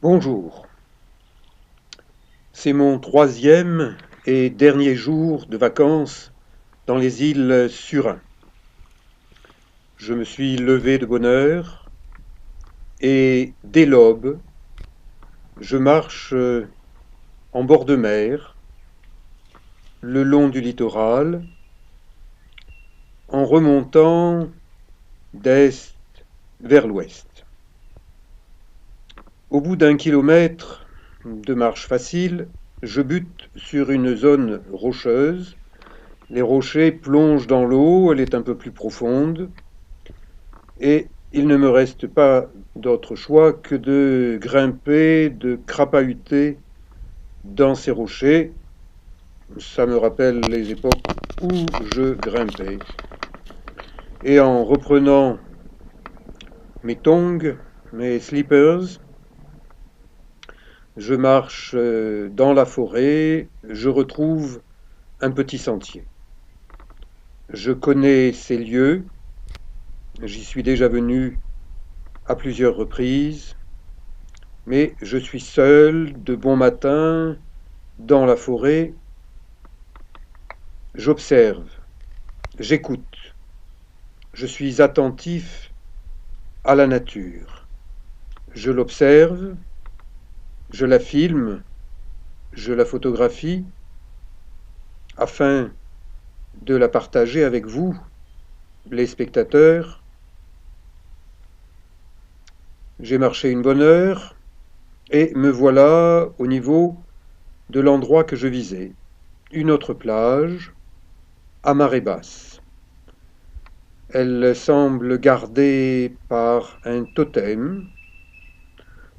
Bonjour, c'est mon troisième et dernier jour de vacances dans les îles Surin. Je me suis levé de bonne heure et dès l'aube, je marche en bord de mer, le long du littoral, en remontant d'est vers l'ouest. Au bout d'un kilomètre de marche facile, je bute sur une zone rocheuse. Les rochers plongent dans l'eau, elle est un peu plus profonde, et il ne me reste pas d'autre choix que de grimper, de crapahuter dans ces rochers. Ça me rappelle les époques où je grimpais. Et en reprenant mes tongs, mes slippers, je marche dans la forêt, je retrouve un petit sentier. Je connais ces lieux, j'y suis déjà venu à plusieurs reprises, mais je suis seul, de bon matin, dans la forêt, j'observe, j'écoute, je suis attentif à la nature. Je l'observe, je la filme, je la photographie, afin de la partager avec vous, les spectateurs. J'ai marché une bonne heure et me voilà au niveau de l'endroit que je visais. Une autre plage, à marée basse. Elle semble gardée par un totem.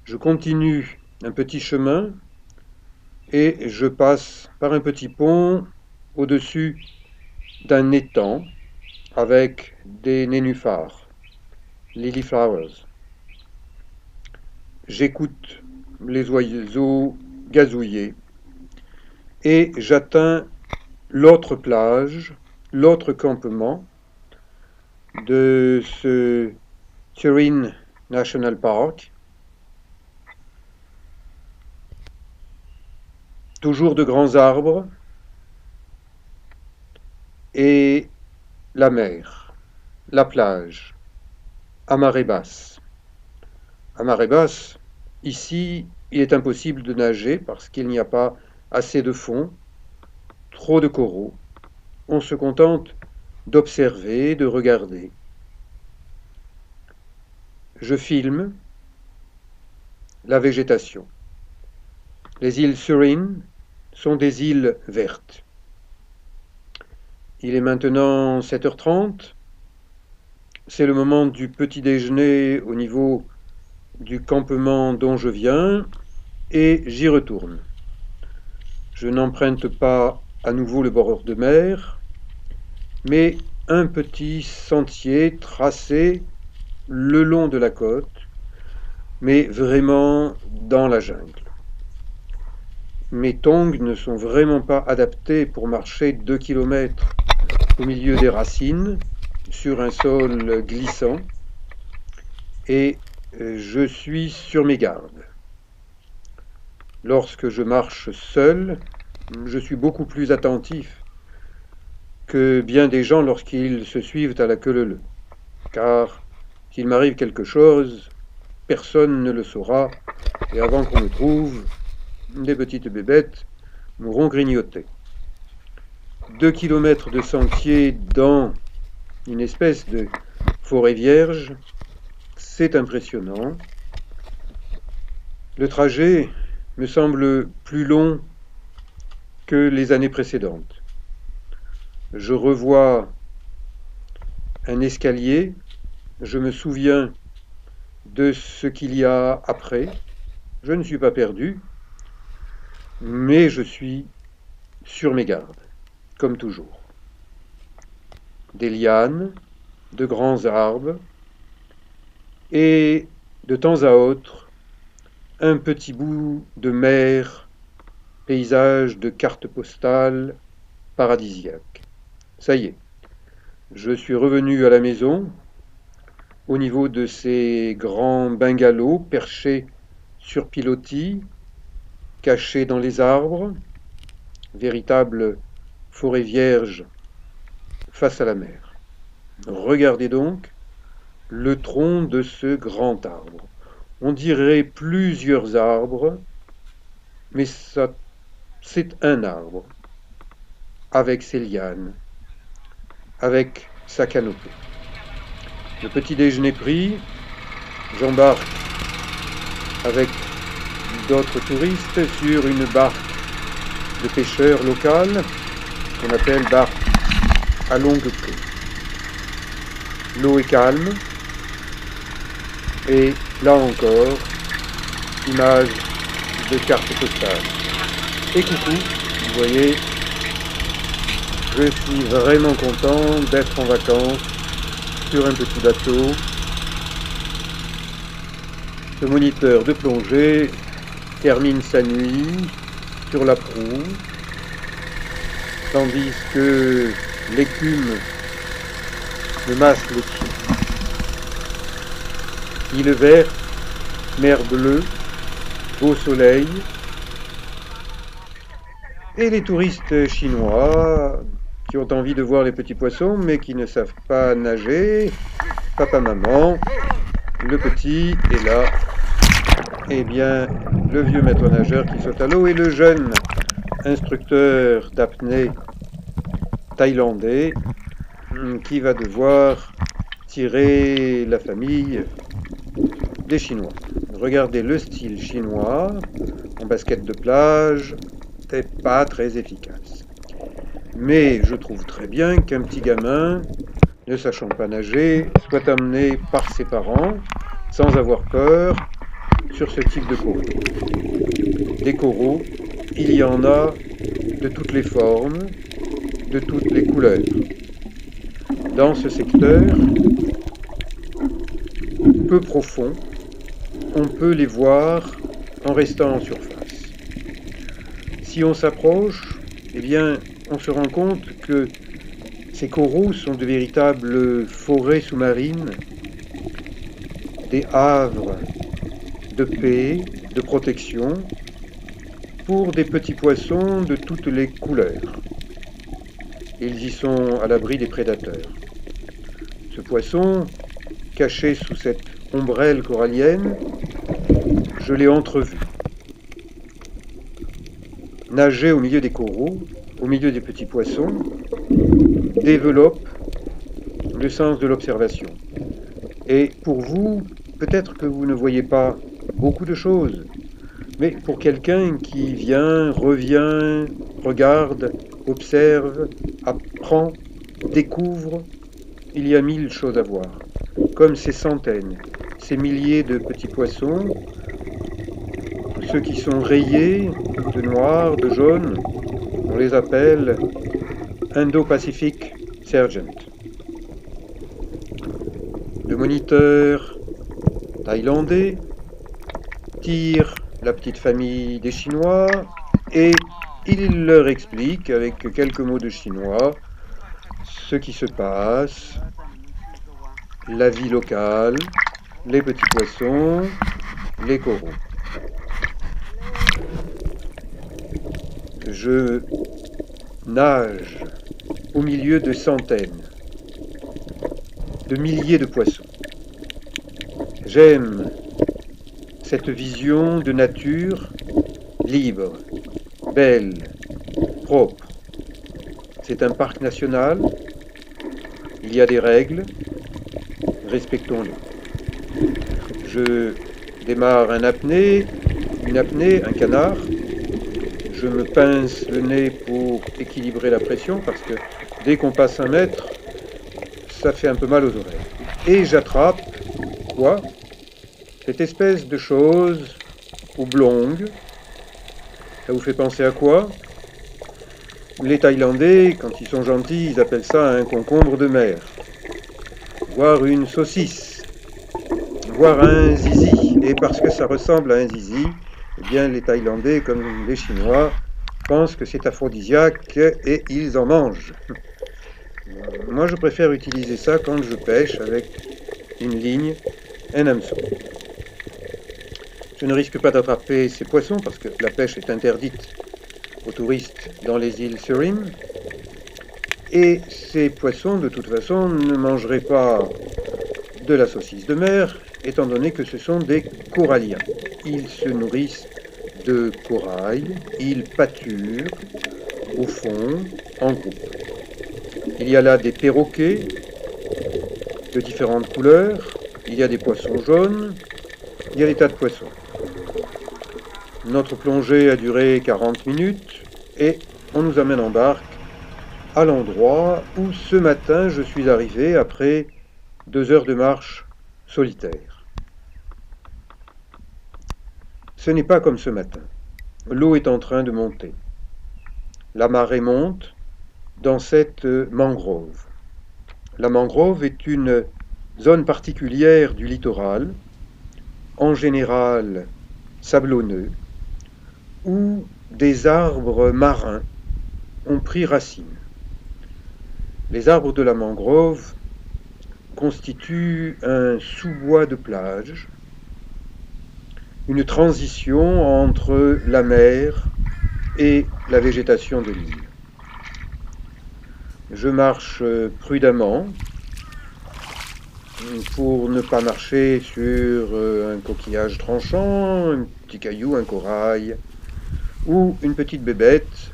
Je continue un petit chemin et je passe par un petit pont au-dessus d'un étang avec des nénuphars, lily flowers. J'écoute les oiseaux gazouiller et j'atteins l'autre plage, l'autre campement de ce Turin National Park. Toujours de grands arbres et la mer, la plage, à marée basse. À marée basse, ici, il est impossible de nager parce qu'il n'y a pas assez de fond, trop de coraux. On se contente d'observer, de regarder. Je filme la végétation. Les îles Surin sont des îles vertes. Il est maintenant 7h30. C'est le moment du petit déjeuner au niveau du campement dont je viens et j'y retourne. Je n'emprunte pas à nouveau le bord de mer, mais un petit sentier tracé le long de la côte, mais vraiment dans la jungle. Mes tongs ne sont vraiment pas adaptés pour marcher 2 kilomètres au milieu des racines, sur un sol glissant, et je suis sur mes gardes. Lorsque je marche seul, je suis beaucoup plus attentif que bien des gens lorsqu'ils se suivent à la queue leu leu. Car s'il m'arrive quelque chose, personne ne le saura, et avant qu'on me trouve, des petites bébêtes m'auront grignoté. 2 kilomètres de sentier dans une espèce de forêt vierge, c'est impressionnant. Le trajet me semble plus long que les années précédentes. Je revois un escalier, je me souviens de ce qu'il y a après. Je ne suis pas perdu, mais je suis sur mes gardes, comme toujours. Des lianes, de grands arbres, et de temps à autre, un petit bout de mer, paysage de carte postale paradisiaque. Ça y est, je suis revenu à la maison, au niveau de ces grands bungalows perchés sur pilotis, cachés dans les arbres, véritable forêt vierge face à la mer. Regardez donc le tronc de ce grand arbre. On dirait plusieurs arbres, mais c'est un arbre, avec ses lianes, avec sa canopée. Le petit déjeuner pris, j'embarque avec d'autres touristes sur une barque de pêcheurs locales qu'on appelle barque à longue queue. L'eau est calme et là encore, image de carte postale. Et coucou, vous voyez, je suis vraiment content d'être en vacances sur un petit bateau. Ce moniteur de plongée termine sa nuit sur la proue, tandis que l'écume me masse le pied. Île verte, mer bleue, beau soleil, et les touristes chinois qui ont envie de voir les petits poissons mais qui ne savent pas nager. Papa, maman, le petit est là. Eh bien, le vieux maître nageur qui saute à l'eau et le jeune instructeur d'apnée thaïlandais qui va devoir tirer la famille des Chinois. Regardez le style chinois en basket de plage, c'est pas très efficace. Mais je trouve très bien qu'un petit gamin, ne sachant pas nager, soit amené par ses parents, sans avoir peur, sur ce type de coraux. Des coraux, il y en a de toutes les formes, de toutes les couleurs. Dans ce secteur, peu profond, on peut les voir en restant en surface. Si on s'approche, eh bien, on se rend compte que ces coraux sont de véritables forêts sous-marines, des havres de paix, de protection, pour des petits poissons de toutes les couleurs. Ils y sont à l'abri des prédateurs. Ce poisson, caché sous cette ombrelle corallienne, je l'ai entrevu. Nager au milieu des coraux, au milieu des petits poissons, développe le sens de l'observation. Et pour vous, peut-être que vous ne voyez pas beaucoup de choses, mais pour quelqu'un qui vient, revient, regarde, observe, apprend, découvre, il y a 1000 choses à voir. Comme ces centaines, ces milliers de petits poissons, ceux qui sont rayés de noir, de jaune, on les appelle Indo-Pacific Sergeant. Le moniteur thaïlandais tire la petite famille des Chinois et il leur explique avec quelques mots de chinois ce qui se passe, la vie locale, les petits poissons, les coraux. Je nage au milieu de centaines, de milliers de poissons. J'aime cette vision de nature libre, belle, propre. C'est un parc national, il y a des règles, respectons-les. Je démarre une apnée, un canard. Je me pince le nez pour équilibrer la pression parce que dès qu'on passe 1 mètre, ça fait un peu mal aux oreilles. Et j'attrape, quoi? Cette espèce de chose oblongue. Ça vous fait penser à quoi? Les Thaïlandais, quand ils sont gentils, ils appellent ça un concombre de mer. Voire une saucisse. Voire un zizi. Et parce que ça ressemble à un zizi, eh bien les Thaïlandais, comme les Chinois, pensent que c'est aphrodisiaque et ils en mangent. Moi, je préfère utiliser ça quand je pêche avec une ligne, un hameçon. Je ne risque pas d'attraper ces poissons parce que la pêche est interdite aux touristes dans les îles Surin. Et ces poissons, de toute façon, ne mangeraient pas de la saucisse de mer, étant donné que ce sont des coralliens. Ils se nourrissent de corail, ils pâturent au fond en groupe. Il y a là des perroquets de différentes couleurs, il y a des poissons jaunes, il y a des tas de poissons. Notre plongée a duré 40 minutes et on nous amène en barque à l'endroit où ce matin je suis arrivé après 2 heures de marche solitaire. Ce n'est pas comme ce matin. L'eau est en train de monter. La marée monte dans cette mangrove. La mangrove est une zone particulière du littoral, en général sablonneux, où des arbres marins ont pris racine. Les arbres de la mangrove constituent un sous-bois de plage, une transition entre la mer et la végétation de l'île. Je marche prudemment pour ne pas marcher sur un coquillage tranchant, un petit caillou, un corail, ou une petite bébête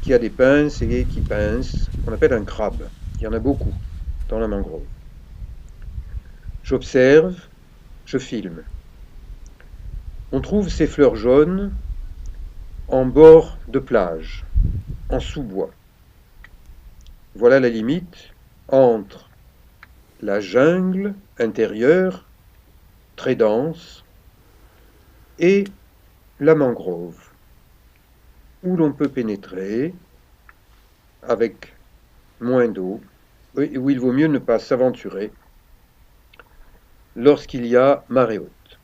qui a des pinces et qui pince, qu'on appelle un crabe. Il y en a beaucoup dans la mangrove. J'observe, je filme. On trouve ces fleurs jaunes en bord de plage, en sous-bois. Voilà la limite entre la jungle intérieure, très dense, et la mangrove, où l'on peut pénétrer avec moins d'eau, où il vaut mieux ne pas s'aventurer lorsqu'il y a marée haute.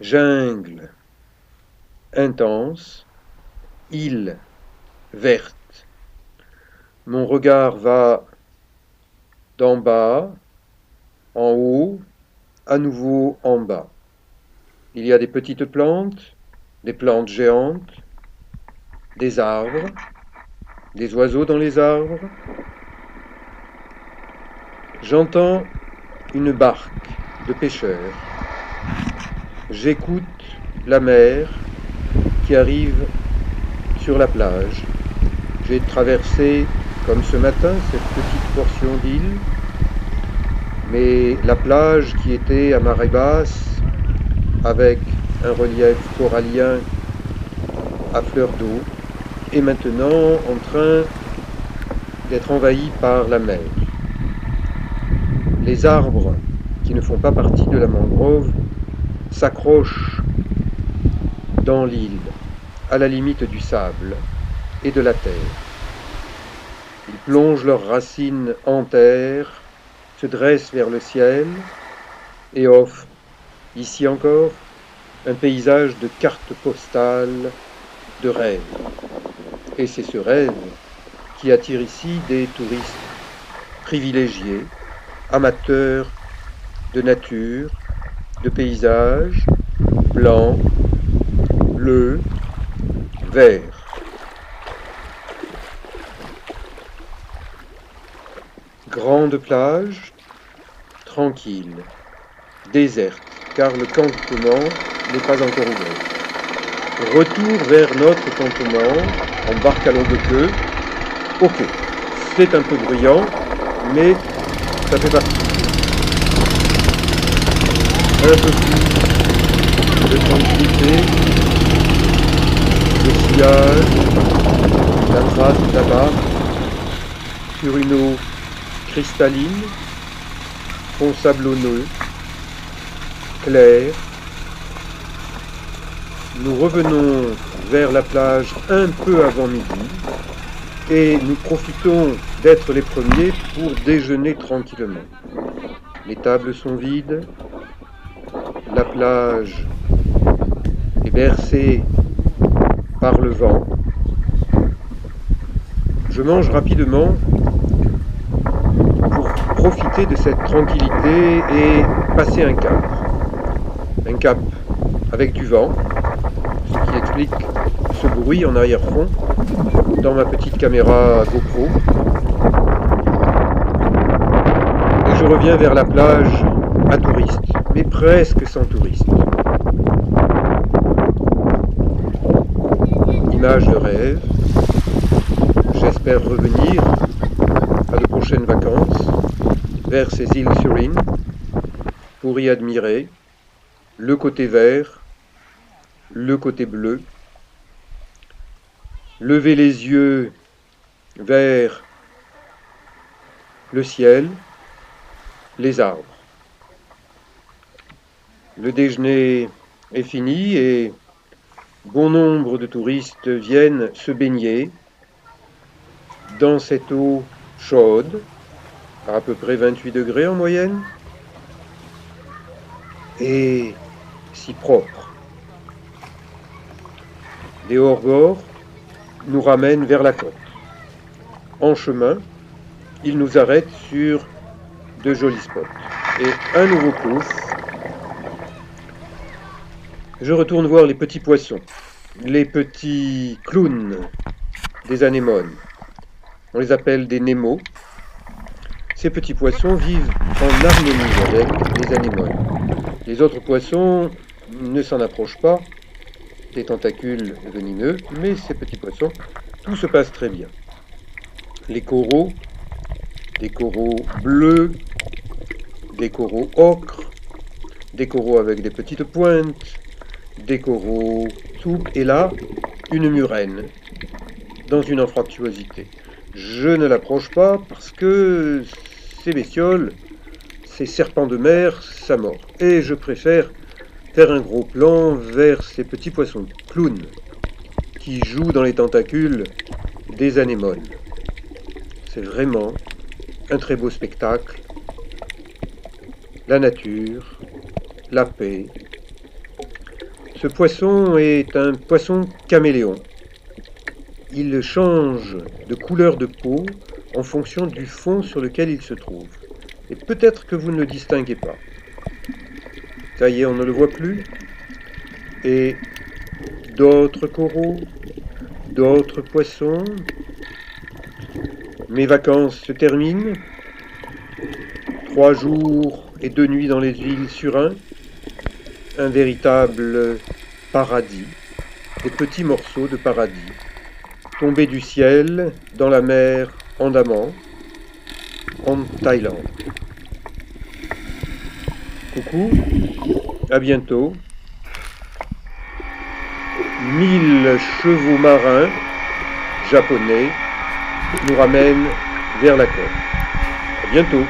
Jungle intense, île verte. Mon regard va d'en bas, en haut, à nouveau en bas. Il y a des petites plantes, des plantes géantes, des arbres, des oiseaux dans les arbres. J'entends une barque de pêcheurs. J'écoute la mer qui arrive sur la plage. J'ai traversé, comme ce matin, cette petite portion d'île, mais la plage qui était à marée basse, avec un relief corallien à fleur d'eau, est maintenant en train d'être envahie par la mer. Les arbres qui ne font pas partie de la mangrove s'accrochent dans l'île, à la limite du sable et de la terre. Ils plongent leurs racines en terre, se dressent vers le ciel et offrent, ici encore, un paysage de carte postale de rêve. Et c'est ce rêve qui attire ici des touristes privilégiés, amateurs de nature, de paysages, blancs, bleus, verts. Grande plage, tranquille, déserte, car le campement n'est pas encore ouvert. Retour vers notre campement, en barque à longue queue. Ok, c'est un peu bruyant, mais ça fait partie. Un peu plus de tranquillité, le sillage, la trace de la barque sur une eau cristalline, fond sablonneux, clair. Nous revenons vers la plage un peu avant midi et nous profitons d'être les premiers pour déjeuner tranquillement. Les tables sont vides, la plage est bercée par le vent. Je mange rapidement pour profiter de cette tranquillité et passer un cap. Un cap avec du vent, ce qui explique ce bruit en arrière-fond dans ma petite caméra GoPro. Et je reviens vers la plage à touristes, mais presque sans touristes. Image de rêve. J'espère revenir à de prochaines vacances vers ces îles Surin pour y admirer le côté vert, le côté bleu, lever les yeux vers le ciel, les arbres. Le déjeuner est fini et bon nombre de touristes viennent se baigner dans cette eau chaude, à peu près 28 degrés en moyenne, et si propre. Des hors-bords nous ramènent vers la côte. En chemin, ils nous arrêtent sur de jolis spots. Et un nouveau coup, je retourne voir les petits poissons, les petits clowns des anémones. On les appelle des Nemo. Ces petits poissons vivent en harmonie avec les anémones. Les autres poissons ne s'en approchent pas, des tentacules venimeux, mais ces petits poissons, tout se passe très bien. Les coraux, des coraux bleus, des coraux ocre, des coraux avec des petites pointes, des coraux souples, et là, une murène, dans une anfractuosité. Je ne l'approche pas parce que ces bestioles, ces serpents de mer, ça mord. Et je préfère faire un gros plan vers ces petits poissons clowns qui jouent dans les tentacules des anémones. C'est vraiment un très beau spectacle. La nature, la paix. Ce poisson est un poisson caméléon. Il change de couleur de peau en fonction du fond sur lequel il se trouve. Et peut-être que vous ne le distinguez pas. Ça y est, on ne le voit plus. Et d'autres coraux, d'autres poissons. Mes vacances se terminent. 3 jours et 2 nuits dans les îles Surin. Un véritable paradis. Des petits morceaux de paradis. Tombés du ciel dans la mer Andaman, en Thaïlande. Coucou, à bientôt. 1000 chevaux marins japonais nous ramènent vers la côte. À bientôt.